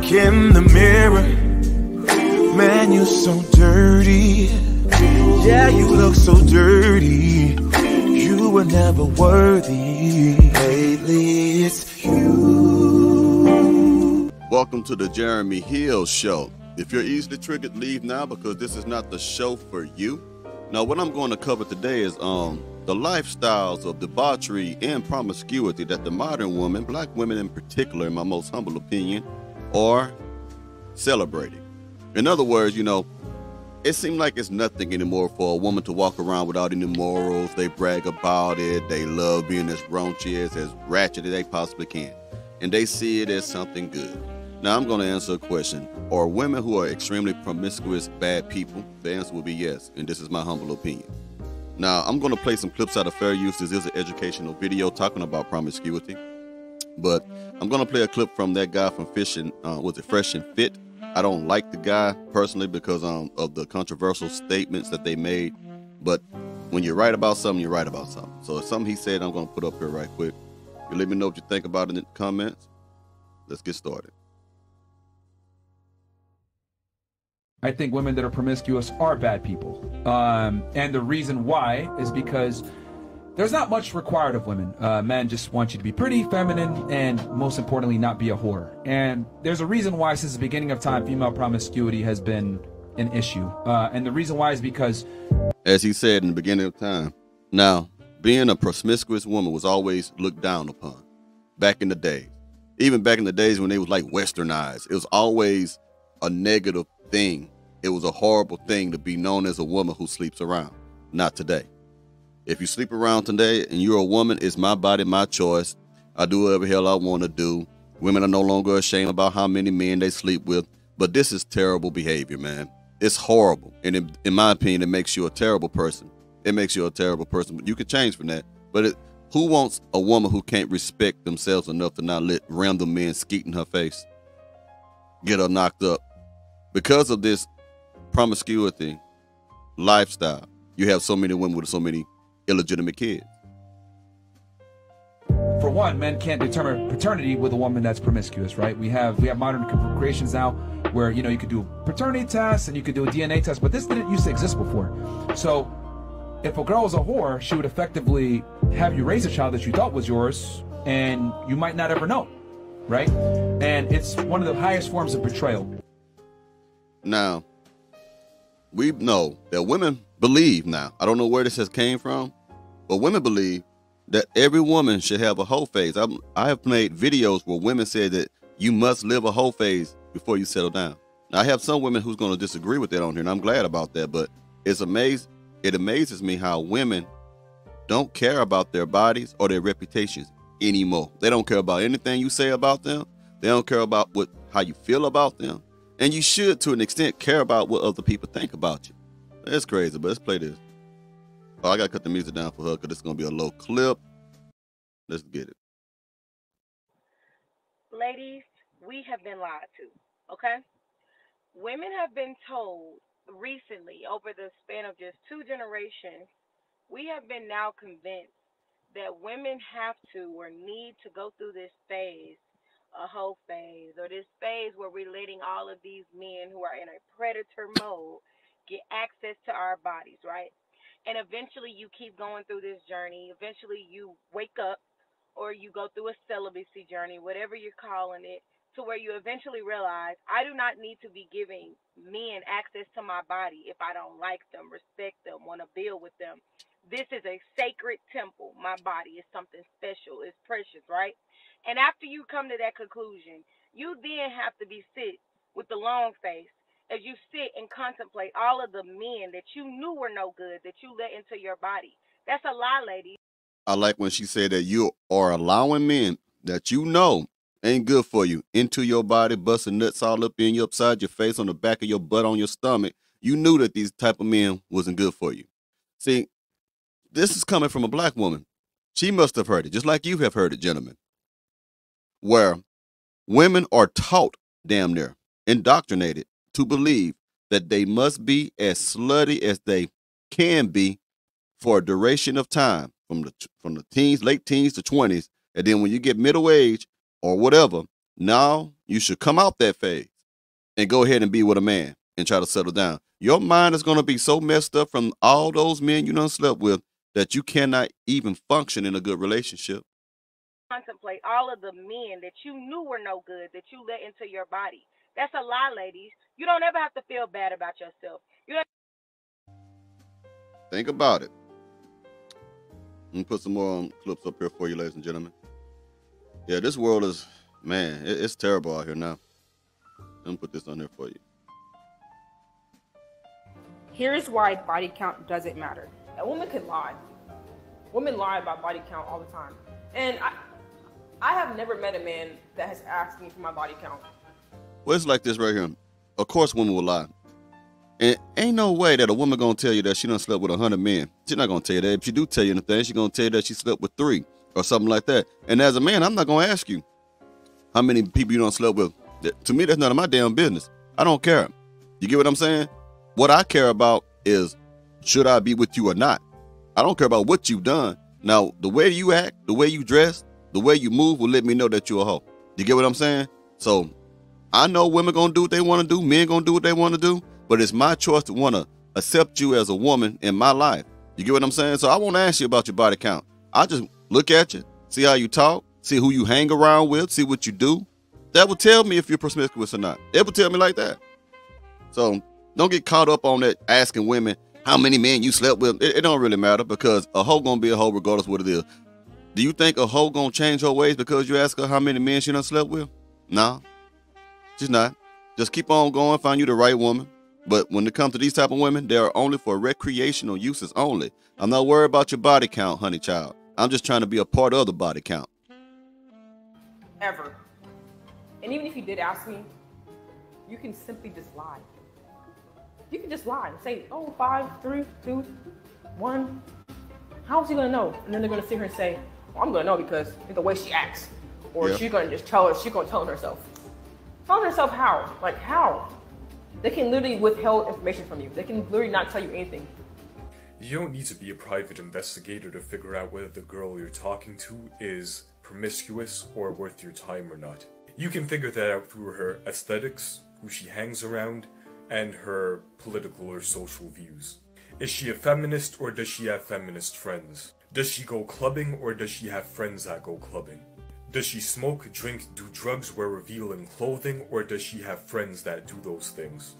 look in the mirror, man, you're so dirty. Yeah, you look so dirty. You were never worthy. Lately, it's you. Welcome to the Jeremy Hill Show. If you're easily triggered, leave now because this is not the show for you. Now, what I'm going to cover today is the lifestyles of debauchery and promiscuity that the modern woman, black women in particular, in my most humble opinion, are celebrating. In other words, you know, it seems like it's nothing anymore for a woman to walk around without any morals. They brag about it. They love being as raunchy, as ratchet as they possibly can. And they see it as something good. Now, I'm going to answer a question. Are women who are extremely promiscuous bad people? The answer will be yes, and this is my humble opinion. Now, I'm going to play some clips out of Fair Use. This is an educational video talking about promiscuity. But I'm going to play a clip from that guy from Fresh and Fit? I don't like the guy personally because of the controversial statements that they made. But when you're right about something, you're right about something. So it's something he said I'm going to put up here right quick. You let me know what you think about it in the comments. Let's get started. I think women that are promiscuous are bad people. And the reason why is because there's not much required of women. Men just want you to be pretty, feminine, and most importantly, not be a whore. And there's a reason why since the beginning of time, female promiscuity has been an issue. And the reason why is because, as he said in the beginning of time, now, being a promiscuous woman was always looked down upon back in the day. Even back in the days when they was like westernized, it was always a negative thing. It was a horrible thing to be known as a woman who sleeps around. Not today. If you sleep around today and you're a woman, it's my body, my choice. I do whatever hell I want to do. Women are no longer ashamed about how many men they sleep with. But this is terrible behavior, man. It's horrible. And in my opinion, it makes you a terrible person. It makes you a terrible person. But you can change from that. But who wants a woman who can't respect themselves enough to not let random men skeet in her face, get her knocked up? Because of this promiscuity lifestyle, you have so many women with so many illegitimate kids. for one, men can't determine paternity with a woman that's promiscuous, right? We have modern creations now where, you know, you could do paternity tests and you could do a DNA test, but this didn't used to exist before. So if a girl was a whore, she would effectively have you raise a child that you thought was yours, and you might not ever know, right? And it's one of the highest forms of betrayal. Now, we know that women believe now, I don't know where this has came from, but women believe that every woman should have a hoe phase. I have made videos where women say that you must live a hoe phase before you settle down. Now, I have some women who's going to disagree with that on here, and I'm glad about that, but it amazes me how women don't care about their bodies or their reputations anymore. They don't care about anything you say about them. They don't care about how you feel about them. And you should, to an extent, care about what other people think about you. That's crazy, but let's play this. Oh, I got to cut the music down for her because it's going to be a low clip. Let's get it. Ladies, we have been lied to, okay? Women have been told recently, over the span of just 2 generations, we have been now convinced that women have to or need to go through this phase, a hoe phase, or this phase where we're letting all of these men who are in a predator mode get access to our bodies, right? And eventually you keep going through this journey. Eventually you wake up or you go through a celibacy journey, whatever you're calling it, to where you eventually realize I do not need to be giving men access to my body if I don't like them, respect them, want to build with them. This is a sacred temple. My body is something special. It's precious, right? And after you come to that conclusion, you then have to be sit with the long face as you sit and contemplate all of the men that you knew were no good that you let into your body. That's a lie, ladies. I like when she said that you are allowing men that you know ain't good for you into your body, busting nuts all up in you, upside your face, on the back of your butt, on your stomach. You knew that these type of men wasn't good for you. See, this is coming from a black woman. She must have heard it, just like you have heard it, gentlemen, where women are taught, damn near, indoctrinated, to believe that they must be as slutty as they can be for a duration of time, from the teens, late teens to 20s, and then when you get middle age or whatever, Now you should come out that phase and go ahead and be with a man and try to settle down. Your mind is going to be so messed up from all those men you done slept with that you cannot even function in a good relationship. Contemplate all of the men that you knew were no good that you let into your body. That's a lie, ladies. You don't ever have to feel bad about yourself. You don't. Think about it. Let me put some more clips up here for you, ladies and gentlemen. Yeah, this world is, man, it's terrible out here now. Let me put this on there for you. Here's why body count doesn't matter. A woman can lie. Women lie about body count all the time. And I have never met a man that has asked me for my body count. Well, it's like this right here. Of course, women will lie. And ain't no way that a woman gonna tell you that she done slept with 100 men. She's not gonna tell you that. If she do tell you anything, she gonna tell you that she slept with 3 or something like that. And as a man, I'm not gonna ask you how many people you done slept with. To me, that's none of my damn business. I don't care. You get what I'm saying? What I care about is, should I be with you or not? I don't care about what you've done. Now, the way you act, the way you dress, the way you move will let me know that you're a hoe. You get what I'm saying? So I know women gonna do what they want to do, men gonna do what they want to do, but it's my choice to want to accept you as a woman in my life. You get what I'm saying? So I won't ask you about your body count. I just look at you, see how you talk, see who you hang around with, see what you do. That will tell me if you're promiscuous or not. It will tell me like that. So don't get caught up on that asking women how many men you slept with. It don't really matter, because a hoe gonna be a hoe regardless what it is. Do you think a hoe gonna change her ways because you ask her how many men she done slept with? No, she's not. Just keep on going, find you the right woman. But when it comes to these type of women, they are only for recreational uses only. I'm not worried about your body count, honey child. I'm just trying to be a part of the body count. Ever. And even if you did ask me, you can simply just lie. You can just lie and say, oh, 5, 3, 2, 1. How is he gonna know? And then they're gonna sit here and say, well, I'm gonna know because of the way she acts. Or Yeah. she's gonna just tell her, she's gonna tell herself. Telling herself how? Like how? They can literally withhold information from you. They can literally not tell you anything. You don't need to be a private investigator to figure out whether the girl you're talking to is promiscuous or worth your time or not. You can figure that out through her aesthetics, who she hangs around, and her political or social views. Is she a feminist or does she have feminist friends? Does she go clubbing or does she have friends that go clubbing? Does she smoke, drink, do drugs, wear revealing clothing, or does she have friends that do those things?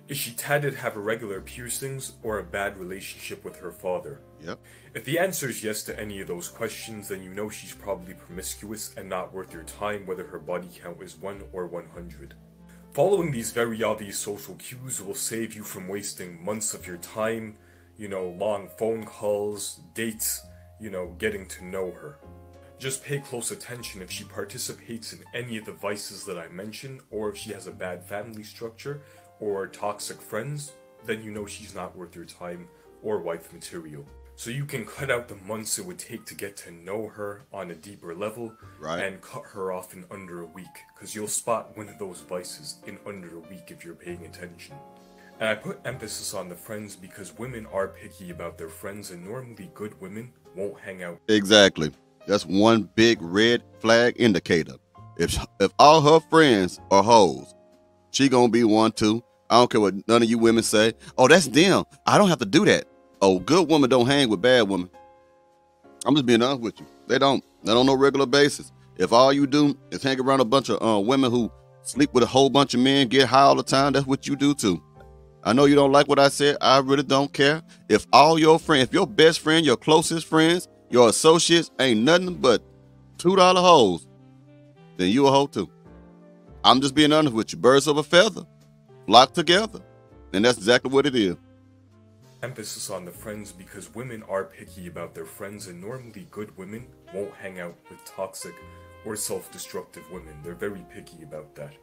Is she tatted, have irregular piercings, or a bad relationship with her father? Yep. If the answer is yes to any of those questions, then you know she's probably promiscuous and not worth your time, whether her body count is 1 or 100. Following these very obvious social cues will save you from wasting months of your time, long phone calls, dates, getting to know her. Just pay close attention if she participates in any of the vices that I mentioned, or if she has a bad family structure, or toxic friends, then you know she's not worth your time or wife material. So you can cut out the months it would take to get to know her on a deeper level, Right. and cut her off in under a week, because you'll spot one of those vices in under a week if you're paying attention. And I put emphasis on the friends because women are picky about their friends, and normally good women won't hang out. Exactly. That's one big red flag indicator. If all her friends are hoes, she gonna be one too. I don't care what none of you women say. Oh, that's them. I don't have to do that. Oh, good women don't hang with bad women. I'm just being honest with you. They don't. Not on no regular basis. If all you do is hang around a bunch of women who sleep with a whole bunch of men, get high all the time, that's what you do too. I know you don't like what I said. I really don't care. If all your friends, if your best friend, your closest friends, your associates ain't nothing but $2 hoes, then you a hoe too. I'm just being honest with you. Birds of a feather flock together. And that's exactly what it is. Emphasis on the friends because women are picky about their friends, and normally good women won't hang out with toxic or self-destructive women. They're very picky about that.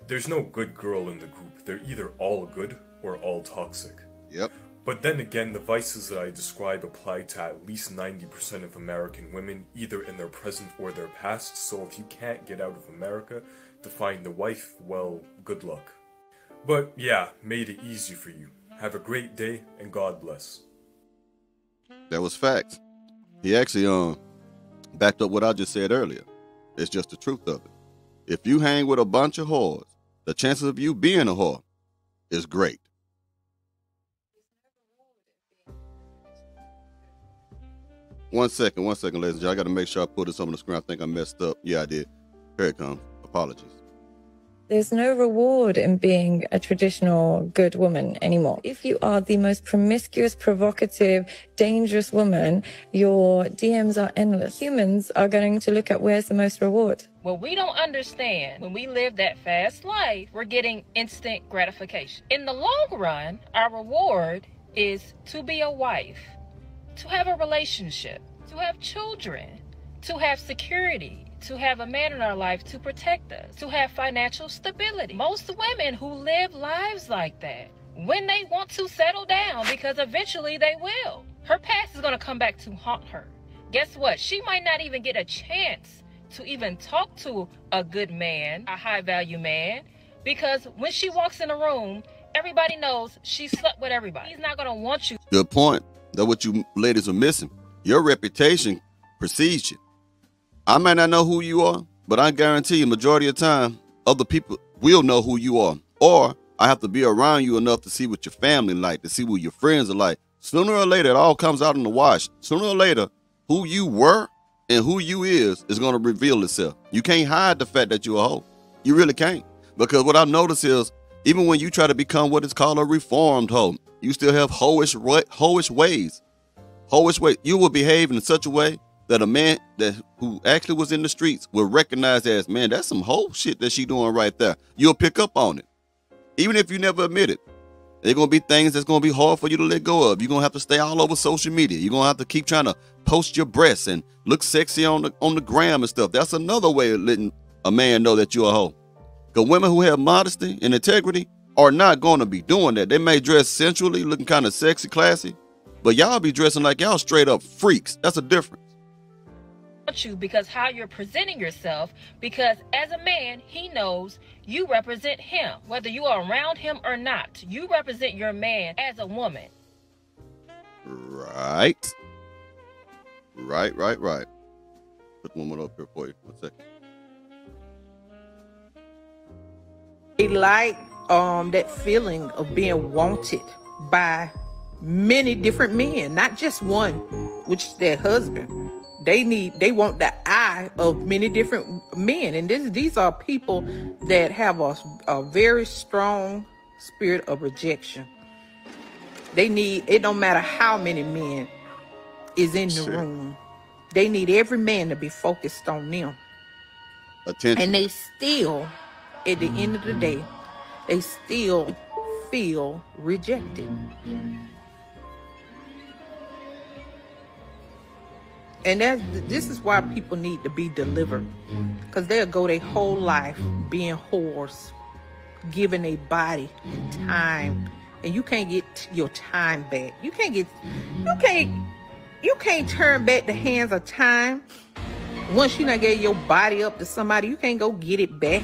There's no good girl in the group. They're either all good or all toxic. Yep. But then again, the vices that I describe apply to at least 90% of American women, either in their present or their past. So if you can't get out of America to find a wife, well, good luck. But yeah, made it easy for you. Have a great day, and God bless. That was facts. He actually backed up what I just said earlier. It's just the truth of it. If you hang with a bunch of whores, the chances of you being a whore is great. One second, ladies and gentlemen. I got to make sure I put this on the screen. I think I messed up. Yeah, I did. Here it comes. Apologies. There's no reward in being a traditional good woman anymore. If you are the most promiscuous, provocative, dangerous woman, your DMs are endless. Humans are going to look at where's the most reward. What we don't understand, when we live that fast life, we're getting instant gratification. In the long run, our reward is to be a wife, to have a relationship, to have children, to have security, to have a man in our life to protect us, to have financial stability. Most women who live lives like that, when they want to settle down, because eventually they will, her past is going to come back to haunt her. Guess what? She might not even get a chance to even talk to a good man, a high value man, because when she walks in a room, everybody knows she slept with everybody. He's not going to want you. Good point. That's what you ladies are missing. Your reputation precedes you. I might not know who you are, but I guarantee you majority of the time, other people will know who you are. Or I have to be around you enough to see what your family like, to see what your friends are like. Sooner or later, it all comes out in the wash. Sooner or later, who you were and who you is going to reveal itself. You can't hide the fact that you're a hoe. You really can't. Because what I've noticed is, even when you try to become what is called a reformed hoe, you still have hoish ways. Hoish ways. You will behave in such a way that a man who actually was in the streets will recognize as, man, that's some whole shit that she doing right there. You'll pick up on it. Even if you never admit it. There's going to be things that's going to be hard for you to let go of. You're going to have to stay all over social media. You're going to have to keep trying to post your breasts and look sexy on the gram and stuff. That's another way of letting a man know that you're a hoe. Because women who have modesty and integrity are not going to be doing that. They may dress sensually, looking kind of sexy, classy, but y'all be dressing like y'all straight up freaks. That's a difference. You because how you're presenting yourself, because as a man, he knows you represent him, whether you are around him or not. You represent your man as a woman. Right. Put one more up here for you. 1 second. They like that feeling of being wanted by many different men, not just one, which is their husband. They want the eye of many different men. And these are people that have a very strong spirit of rejection. It don't matter how many men is in the room. They need every man to be focused on them. Attention. And they still, at the end of the day, they still feel rejected. And this is why people need to be delivered. Because they'll go their whole life being whores, giving a body and time. And you can't get your time back. You can't turn back the hands of time. Once you done gave your body up to somebody, you can't go get it back.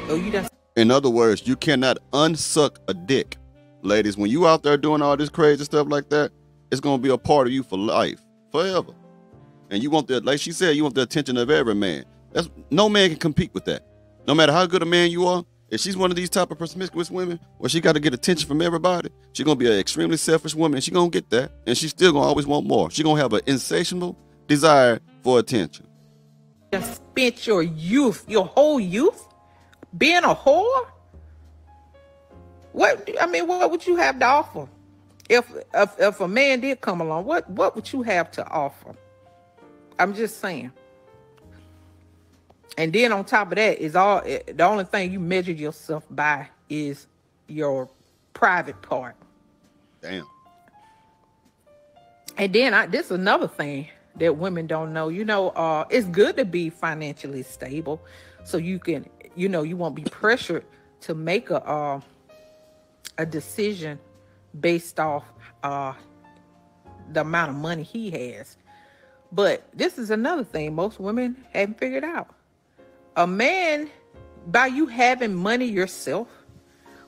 Or you done. In other words, you cannot unsuck a dick. Ladies, when you out there doing all this crazy stuff like that, it's going to be a part of you for life, forever. And you want like she said, you want the attention of every man. No man can compete with that. No matter how good a man you are, if she's one of these type of promiscuous women where she got to get attention from everybody, she's going to be an extremely selfish woman. And she's going to get that. And she's still going to always want more. She's going to have an insatiable desire for attention. Just spent your youth, your whole youth, being a whore? What would you have to offer? If a man did come along, what would you have to offer? I'm just saying. And then on top of that is the only thing you measure yourself by is your private part. Damn. And then this is another thing that women don't know. It's good to be financially stable, so you can, you won't be pressured to make a decision based off the amount of money he has. But this is another thing most women haven't figured out. A man, by you having money yourself,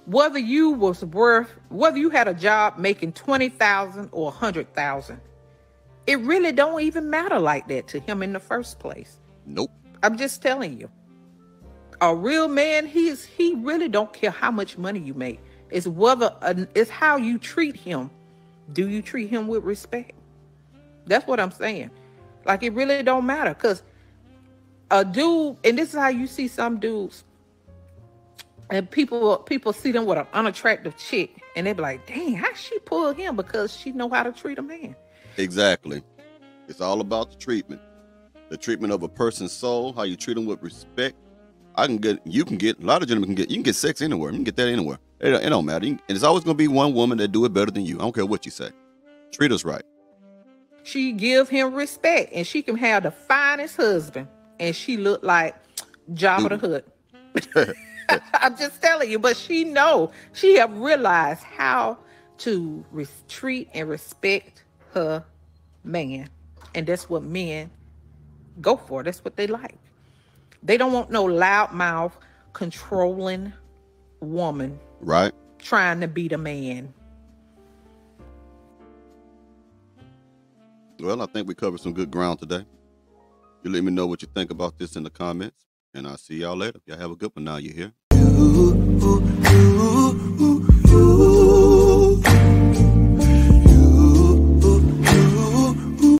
whether you had a job making $20,000 or $100,000, it really don't even matter like that to him in the first place. Nope. I'm just telling you. A real man, he really don't care how much money you make. It's it's how you treat him. Do you treat him with respect? That's what I'm saying. Like, it really don't matter, because a dude, and this is how you see some dudes, and people see them with an unattractive chick, and they be like, dang, how she pull him? Because she know how to treat a man. Exactly. It's all about the treatment of a person's soul, how you treat them with respect. A lot of gentlemen you can get sex anywhere. You can get that anywhere. It don't matter. And it's always going to be one woman that do it better than you. I don't care what you say. Treat us right. She give him respect, and she can have the finest husband, and she look like Jabba the Hutt. I'm just telling you, but she have realized how to treat and respect her man. And that's what men go for. That's what they like. They don't want no loudmouth, controlling woman. Right. Trying to be the man. Well, I think we covered some good ground today. You let me know what you think about this in the comments, and I'll see y'all later. Y'all have a good one now you're here.